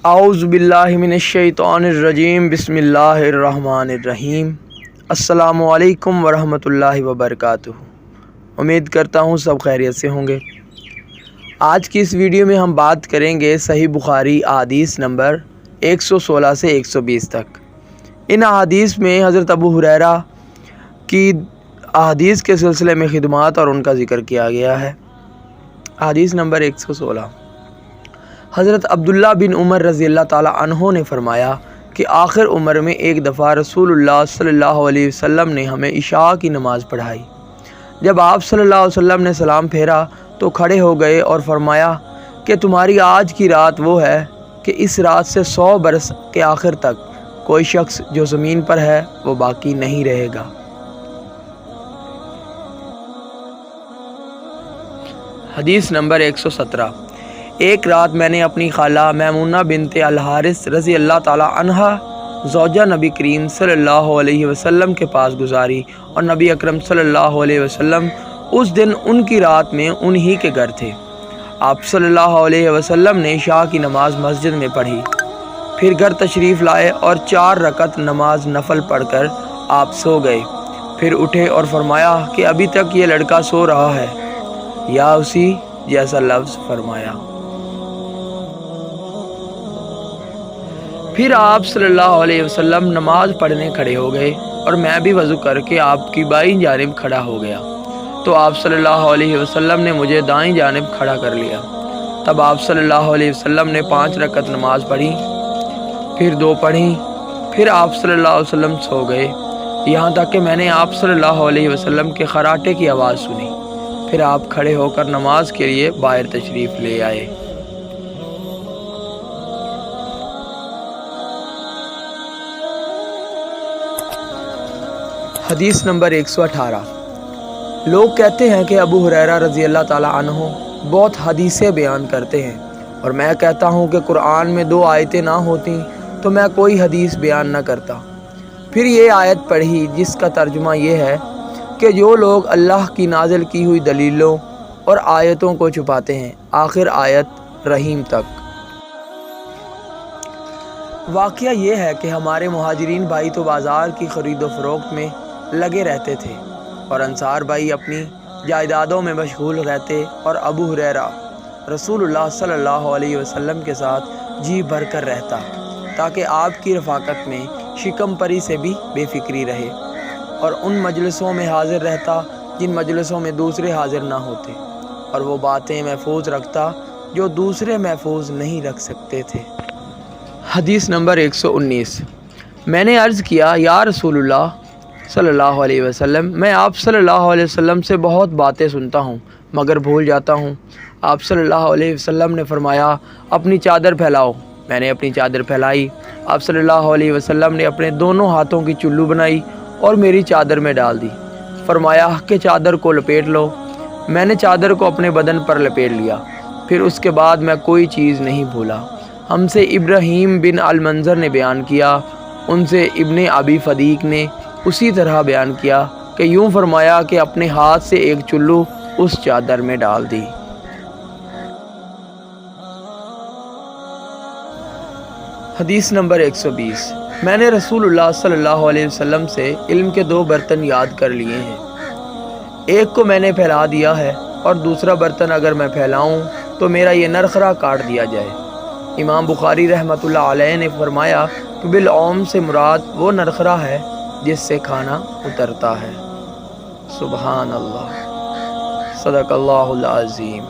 اعوذ باللہ من الشیطان الرجیم بسم اللہ الرحمن الرحیم۔ السلام علیکم ورحمۃ اللہ وبرکاتہ۔ امید کرتا ہوں سب خیریت سے ہوں گے۔ آج کی اس ویڈیو میں ہم بات کریں گے صحیح بخاری احادیث نمبر 116 سے 120 تک۔ ان احادیث میں حضرت ابو ہریرہ کی احادیث کے سلسلے میں خدمات اور ان کا ذکر کیا گیا ہے۔ حدیث نمبر 116، حضرت عبداللہ بن عمر رضی اللہ تعالی عنہ نے فرمایا کہ آخر عمر میں ایک دفعہ رسول اللہ صلی اللہ علیہ وسلم نے ہمیں عشاء کی نماز پڑھائی۔ جب آپ صلی اللہ علیہ وسلم نے سلام پھیرا تو کھڑے ہو گئے اور فرمایا کہ تمہاری آج کی رات وہ ہے کہ اس رات سے 100 برس کے آخر تک کوئی شخص جو زمین پر ہے وہ باقی نہیں رہے گا۔ حدیث نمبر 117، ایک رات میں نے اپنی خالہ میمونہ بنت الحارث رضی اللہ تعالی عنہا زوجہ نبی کریم صلی اللہ علیہ وسلم کے پاس گزاری اور نبی اکرم صلی اللہ علیہ وسلم اس دن ان کی رات میں انہی کے گھر تھے۔ آپ صلی اللہ علیہ وسلم نے عشاء کی نماز مسجد میں پڑھی، پھر گھر تشریف لائے اور 4 رکعت نماز نفل پڑھ کر آپ سو گئے۔ پھر اٹھے اور فرمایا کہ ابھی تک یہ لڑکا سو رہا ہے، یا اسی جیسا لفظ فرمایا۔ پھر آپ صلی اللہ علیہ وسلم نماز پڑھنے کھڑے ہو گئے اور میں بھی وضو کر کے آپ کی بائیں جانب کھڑا ہو گیا، تو آپ صلی اللہ علیہ وسلم نے مجھے دائیں جانب کھڑا کر لیا۔ تب آپ صلی اللہ علیہ وسلم نے 5 رکعت نماز پڑھی، پھر 2 پڑھی، پھر آپ صلی اللہ علیہ وسلم سو گئے، یہاں تک کہ میں نے آپ صلی اللہ علیہ وسلم کے خراٹے کی آواز سنی۔ پھر آپ کھڑے ہو کر نماز کے لیے باہر تشریف لے آئے۔ حدیث نمبر 118، لوگ کہتے ہیں کہ ابو ہریرہ رضی اللہ تعالی عنہ بہت حدیثیں بیان کرتے ہیں، اور میں کہتا ہوں کہ قرآن میں 2 آیتیں نہ ہوتیں تو میں کوئی حدیث بیان نہ کرتا۔ پھر یہ آیت پڑھی جس کا ترجمہ یہ ہے کہ جو لوگ اللہ کی نازل کی ہوئی دلیلوں اور آیتوں کو چھپاتے ہیں، آخر آیت رحیم تک۔ واقعہ یہ ہے کہ ہمارے مہاجرین بھائی تو بازار کی خرید و فروخت میں لگے رہتے تھے اور انصار بھائی اپنی جائیدادوں میں مشغول رہتے، اور ابو ہریرہ رسول اللہ صلی اللہ علیہ وسلم کے ساتھ جی بھر کر رہتا تاکہ آپ کی رفاقت میں شکم پری سے بھی بے فکری رہے، اور ان مجلسوں میں حاضر رہتا جن مجلسوں میں دوسرے حاضر نہ ہوتے، اور وہ باتیں محفوظ رکھتا جو دوسرے محفوظ نہیں رکھ سکتے تھے۔ حدیث نمبر 119، میں نے عرض کیا یا رسول اللہ صلی اللہ علیہ وسلم، میں آپ صلی اللہ علیہ وسلم سے بہت باتیں سنتا ہوں مگر بھول جاتا ہوں۔ آپ صلی اللہ علیہ وسلم نے فرمایا اپنی چادر پھیلاؤ۔ میں نے اپنی چادر پھیلائی۔ آپ صلی اللہ علیہ وسلم نے اپنے دونوں ہاتھوں کی چلو بنائی اور میری چادر میں ڈال دی۔ فرمایا کہ چادر کو لپیٹ لو۔ میں نے چادر کو اپنے بدن پر لپیٹ لیا، پھر اس کے بعد میں کوئی چیز نہیں بھولا۔ ہم سے ابراہیم بن المنذر نے بیان کیا، ان سے ابن ابی فدیق نے اسی طرح بیان کیا کہ یوں فرمایا کہ اپنے ہاتھ سے ایک چلو اس چادر میں ڈال دی۔ حدیث نمبر 120، میں نے رسول اللہ صلی اللہ علیہ وسلم سے علم کے 2 برتن یاد کر لیے ہیں، ایک کو میں نے پھیلا دیا ہے اور دوسرا برتن اگر میں پھیلاؤں تو میرا یہ نرخرا کاٹ دیا جائے۔ امام بخاری رحمۃ اللہ علیہ نے فرمایا کہ بالعوم سے مراد وہ نرخرا ہے جس سے کھانا اترتا ہے۔ سبحان اللہ، صدق اللہ العظیم۔